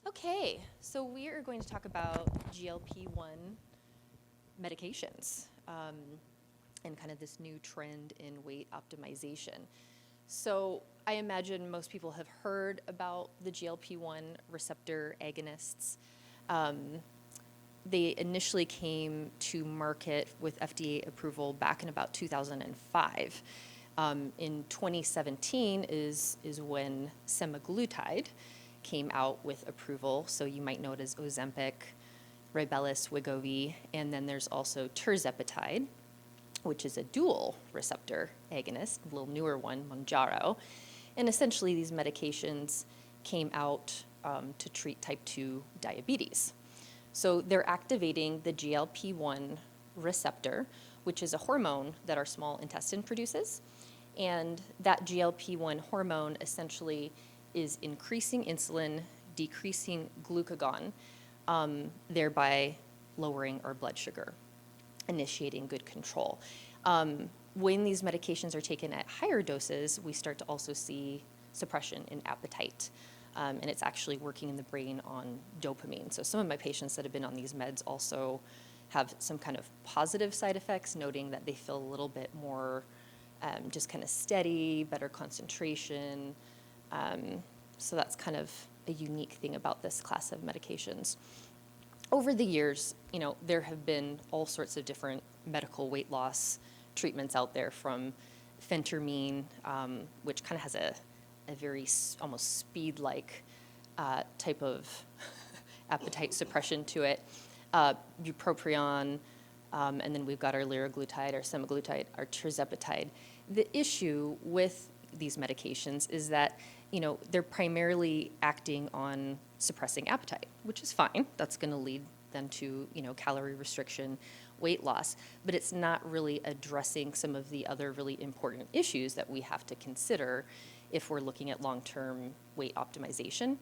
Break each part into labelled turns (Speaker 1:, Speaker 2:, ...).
Speaker 1: Okay, so we are going to talk about GLP-1 medications and kind of this new trend in weight optimization. So I imagine most people have heard about the GLP-1 receptor agonists. They initially came to market with FDA approval back in about 2005. In 2017 is when semaglutide came out with approval. So you might know it as Ozempic, Rybelsus, Wegovy, and then there's also tirzepatide, which is a dual receptor agonist, a little newer one, Mounjaro. And essentially these medications came out to treat type 2 diabetes. So they're activating the GLP-1 receptor, which is a hormone that our small intestine produces. And that GLP-1 hormone essentially is increasing insulin, decreasing glucagon, thereby lowering our blood sugar, initiating good control. When these medications are taken at higher doses, we start to also see suppression in appetite. And it's actually working in the brain on dopamine. So some of my patients that have been on these meds also have some kind of positive side effects, noting that they feel a little bit more just kind of steady, better concentration. So that's kind of a unique thing about this class of medications. Over the years, there have been all sorts of different medical weight loss treatments out there, from phentermine, which kind of has a very almost speed-like type of appetite suppression to it, bupropion, and then we've got our liraglutide, our semaglutide, our tirzepatide. The issue with these medications is that they're primarily acting on suppressing appetite, which is fine. That's going to lead them to calorie restriction, weight loss, but it's not really addressing some of the other really important issues that we have to consider if we're looking at long-term weight optimization.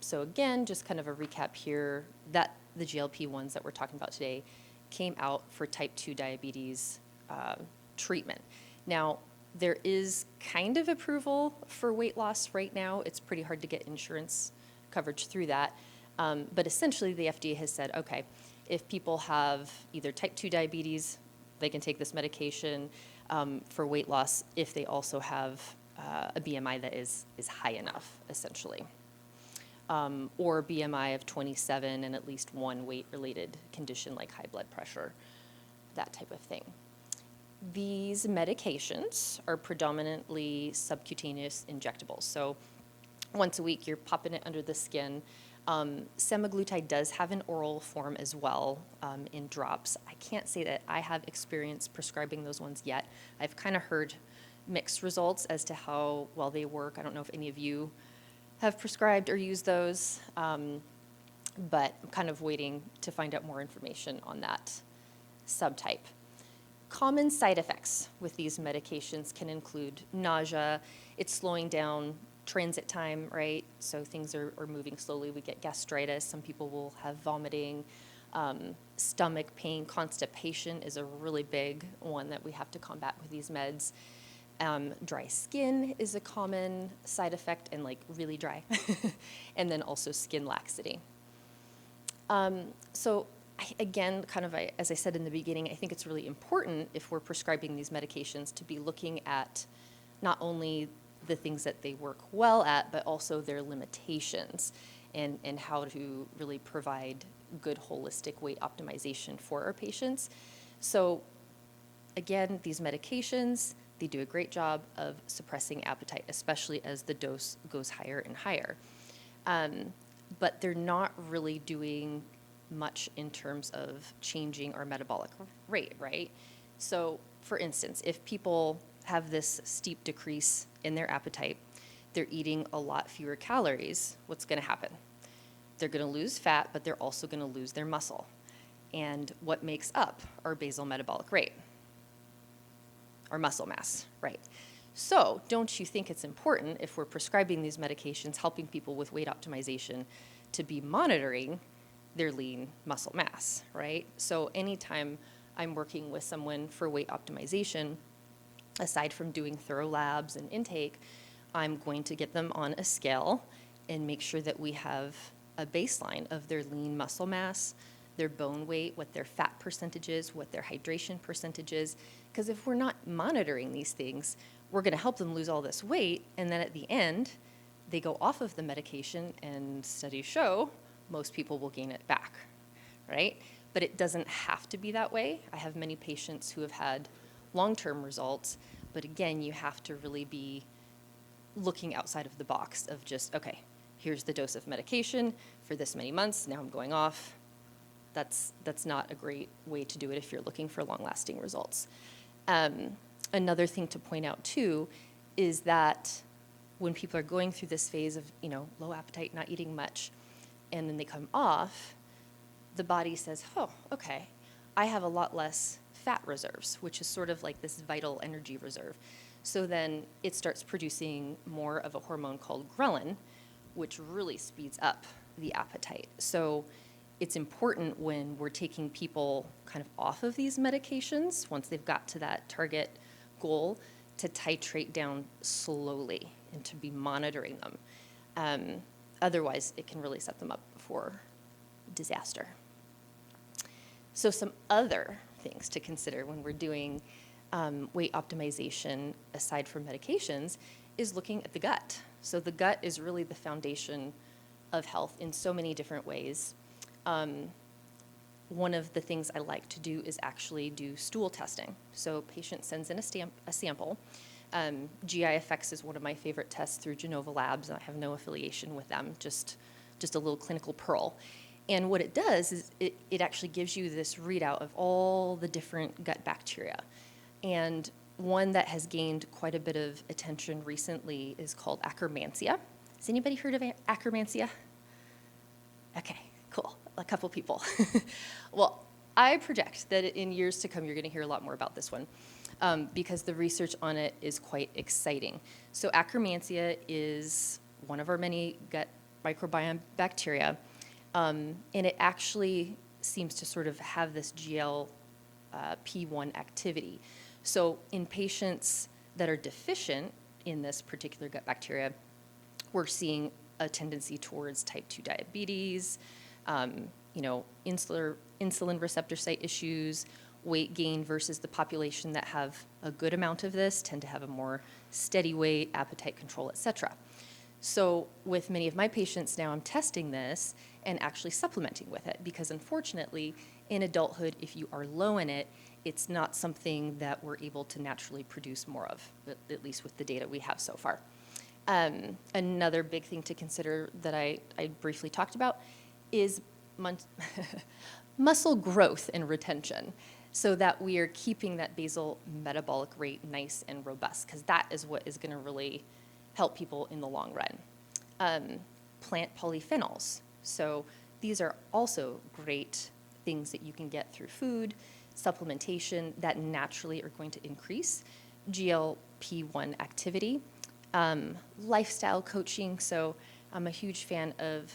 Speaker 1: So again, just kind of a recap here, that the GLP-1s that we're talking about today came out for type 2 diabetes treatment. Now, there is kind of approval for weight loss right now. It's pretty hard to get insurance coverage through that. But essentially, the FDA has said, okay, if people have either type 2 diabetes, they can take this medication for weight loss if they also have a BMI that is high enough, essentially. Or BMI of 27 and at least one weight-related condition like high blood pressure, that type of thing. These medications are predominantly subcutaneous injectables. So once a week, you're popping it under the skin. Semaglutide does have an oral form as well in drops. I can't say that I have experience prescribing those ones yet. I've kind of heard mixed results as to how well they work. I don't know if any of you have prescribed or used those, but I'm kind of waiting to find out more information on that subtype. Common side effects with these medications can include nausea. It's slowing down transit time, right? So things are moving slowly. We get gastritis. Some people will have vomiting. Stomach pain, constipation is a really big one that we have to combat with these meds. Dry skin is a common side effect, and like really dry. And then also skin laxity. So again, kind of as I said in the beginning, I think it's really important if we're prescribing these medications to be looking at not only the things that they work well at, but also their limitations and how to really provide good holistic weight optimization for our patients. So again, these medications, they do a great job of suppressing appetite, especially as the dose goes higher and higher. But they're not really doing much in terms of changing our metabolic rate, right? So for instance, if people have this steep decrease in their appetite, they're eating a lot fewer calories, what's going to happen? They're going to lose fat, but they're also going to lose their muscle. And what makes up our basal metabolic rate? Our muscle mass, right? So don't you think it's important, if we're prescribing these medications, helping people with weight optimization, to be monitoring their lean muscle mass, right? So anytime I'm working with someone for weight optimization, aside from doing thorough labs and intake, I'm going to get them on a scale and make sure that we have a baseline of their lean muscle mass, their bone weight, what their fat percentage is, what their hydration percentage is. Because if we're not monitoring these things, we're going to help them lose all this weight, and then at the end, they go off of the medication, and studies show most people will gain it back, right? But it doesn't have to be that way. I have many patients who have had long-term results, but again, you have to really be looking outside of the box of just, okay, here's the dose of medication for this many months, now I'm going off. That's not a great way to do it if you're looking for long-lasting results. Another thing to point out too is that when people are going through this phase of, low appetite, not eating much, and then they come off, the body says, oh, okay, I have a lot less fat reserves, which is sort of like this vital energy reserve. So then it starts producing more of a hormone called ghrelin, which really speeds up the appetite. So it's important when we're taking people kind of off of these medications, once they've got to that target goal, to titrate down slowly and to be monitoring them. Otherwise, it can really set them up for disaster. So some other things to consider when we're doing weight optimization, aside from medications, is looking at the gut. So the gut is really the foundation of health in so many different ways. One of the things I like to do is actually do stool testing. So patient sends in a sample. GIFX is one of my favorite tests through Genova Labs. I have no affiliation with them, just a little clinical pearl. And what it does is it actually gives you this readout of all the different gut bacteria. And one that has gained quite a bit of attention recently is called Akkermansia. Has anybody heard of Akkermansia? Okay, cool. A couple people. Well, I project that in years to come, you're going to hear a lot more about this one because the research on it is quite exciting. So Akkermansia is one of our many gut microbiome bacteria, and it actually seems to sort of have this GLP-1 activity. So in patients that are deficient in this particular gut bacteria, we're seeing a tendency towards type 2 diabetes, insulin receptor site issues, weight gain versus the population that have a good amount of this tend to have a more steady weight, appetite control, et cetera. So with many of my patients now, I'm testing this and actually supplementing with it because unfortunately, in adulthood, if you are low in it, it's not something that we're able to naturally produce more of, at least with the data we have so far. Another big thing to consider that I briefly talked about is muscle growth and retention so that we are keeping that basal metabolic rate nice and robust because that is what is going to really help people in the long run. Plant polyphenols. So these are also great things that you can get through food, supplementation that naturally are going to increase GLP-1 activity. Lifestyle coaching. So I'm a huge fan of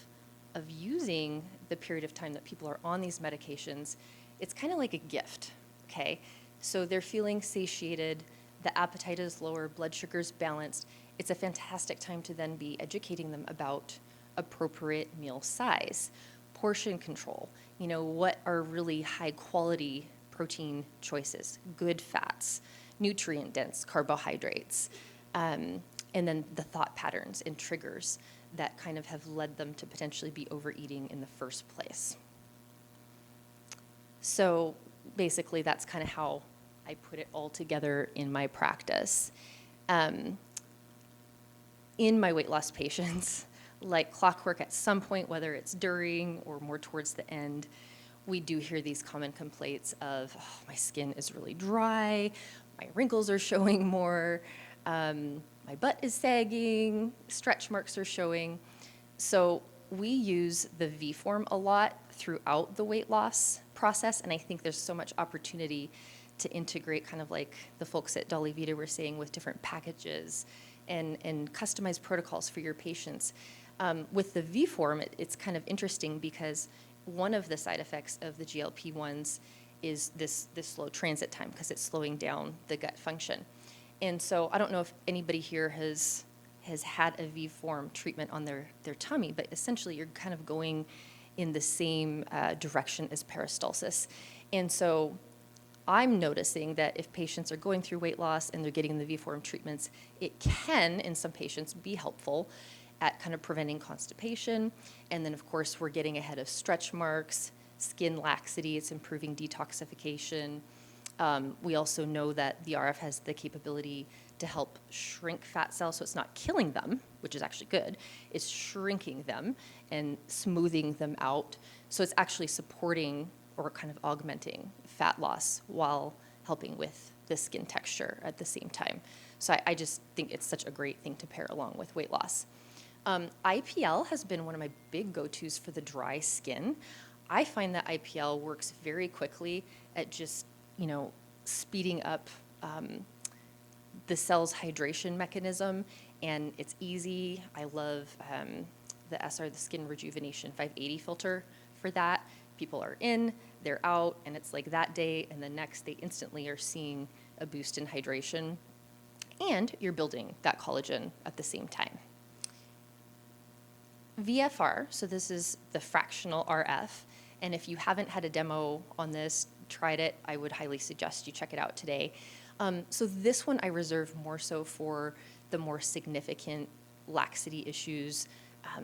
Speaker 1: using the period of time that people are on these medications. It's kind of like a gift, okay? So they're feeling satiated, the appetite is lower, blood sugar's balanced. It's a fantastic time to then be educating them about appropriate meal size, portion control, what are really high quality protein choices, good fats, nutrient-dense carbohydrates, and then the thought patterns and triggers that kind of have led them to potentially be overeating in the first place. So basically, that's kind of how I put it all together in my practice. In my weight loss patients, like clockwork at some point, whether it's during or more towards the end, we do hear these common complaints of, oh, my skin is really dry, my wrinkles are showing more, my butt is sagging, stretch marks are showing. So we use the FAARM a lot throughout the weight loss process, and I think there's so much opportunity to integrate kind of like the folks at Dolly Vita were saying with different packages and customized protocols for your patients. With the FAARM, it's kind of interesting because one of the side effects of the GLP-1s is this slow transit time because it's slowing down the gut function. And so I don't know if anybody here has has had a V-form treatment on their tummy, but essentially you're kind of going in the same direction as peristalsis. And so I'm noticing that if patients are going through weight loss and they're getting the V-form treatments, it can, in some patients, be helpful at kind of preventing constipation. And then, of course, we're getting ahead of stretch marks, skin laxity, it's improving detoxification. We also know that the RF has the capability to help shrink fat cells, so it's not killing them, which is actually good. It's shrinking them and smoothing them out. So it's actually supporting or kind of augmenting fat loss while helping with the skin texture at the same time. So I just think it's such a great thing to pair along with weight loss. IPL has been one of my big go-tos for the dry skin. I find that IPL works very quickly at just, speeding up the cell's hydration mechanism, and it's easy. I love the SR, the Skin Rejuvenation 580 filter for that. People are in, they're out, and it's like that day and the next they instantly are seeing a boost in hydration, and you're building that collagen at the same time. VFR, so this is the fractional RF, and if you haven't had a demo on this, tried it, I would highly suggest you check it out today. So this one I reserve more so for the more significant laxity issues,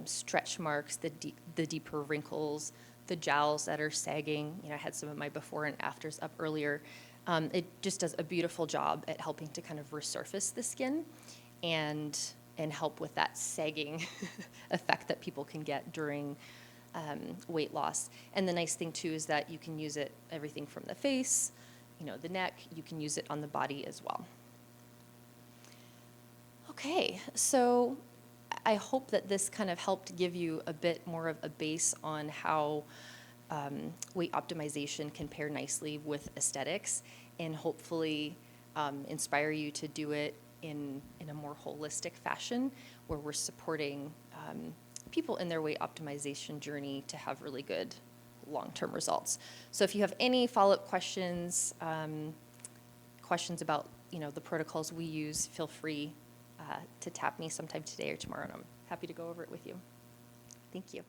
Speaker 1: stretch marks, the deeper wrinkles, the jowls that are sagging. I had some of my before and afters up earlier. It just does a beautiful job at helping to kind of resurface the skin and help with that sagging effect that people can get during weight loss. And the nice thing too is that you can use it everything from the face, the neck, you can use it on the body as well. Okay, so I hope that this kind of helped give you a bit more of a base on how weight optimization can pair nicely with aesthetics, and hopefully inspire you to do it in a more holistic fashion where we're supporting people in their weight optimization journey to have really good long-term results. So if you have any follow-up questions, questions about the protocols we use, feel free to tap me sometime today or tomorrow, and I'm happy to go over it with you. Thank you.